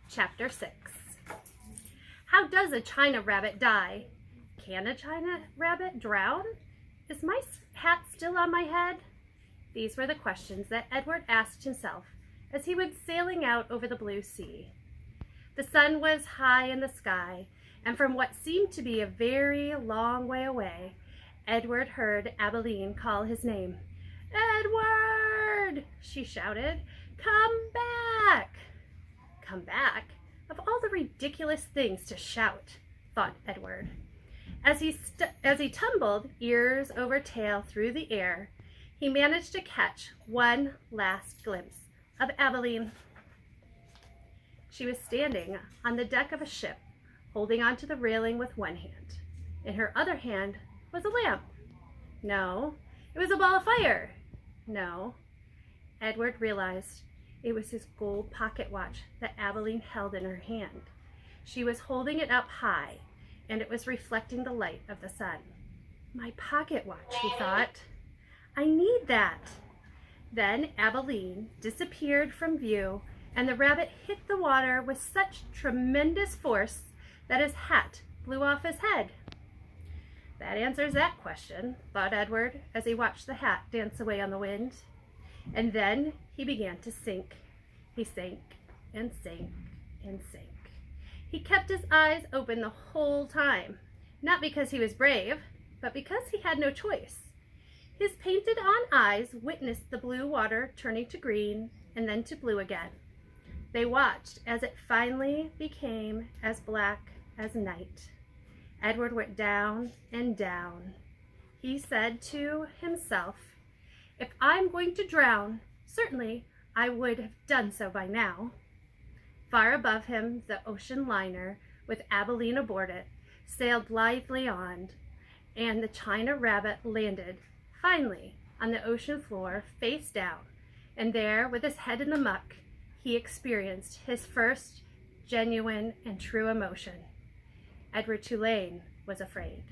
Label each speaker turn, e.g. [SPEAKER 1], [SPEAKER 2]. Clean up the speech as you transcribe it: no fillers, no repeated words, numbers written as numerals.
[SPEAKER 1] Chapter 6. How does a China rabbit die? Can a China rabbit drown? Is my hat still on my head? These were the questions that Edward asked himself as he went sailing out over the blue sea. The sun was high in the sky, and from what seemed to be a very long way away, Edward heard Abilene call his name. "Edward!" she shouted. "Come back!" Come back? Of all the ridiculous things to shout, thought Edward. As he tumbled ears over tail through the air, he managed to catch one last glimpse of Abilene. She was standing on the deck of a ship, holding onto the railing with one hand. In her other hand was a lamp. No, it was a ball of fire. No. Edward realized it was his gold pocket watch that Abilene held in her hand. She was holding it up high, and it was reflecting the light of the sun. My pocket watch, he thought. I need that. Then Abilene disappeared from view, and the rabbit hit the water with such tremendous force that his hat blew off his head. That answers that question, thought Edward, as he watched the hat dance away on the wind. And then he began to sink. He sank and sank and sank. He kept his eyes open the whole time, not because he was brave, but because he had no choice. His painted-on eyes witnessed the blue water turning to green and then to blue again. They watched as it finally became as black as night. Edward went down and down. He said to himself, "If I'm going to drown, certainly I would have done so by now." Far above him, the ocean liner, with Abilene aboard it, sailed blithely on, and the China rabbit landed, finally, on the ocean floor, face down, and there, with his head in the muck, he experienced his first genuine and true emotion. Edward Tulane was afraid.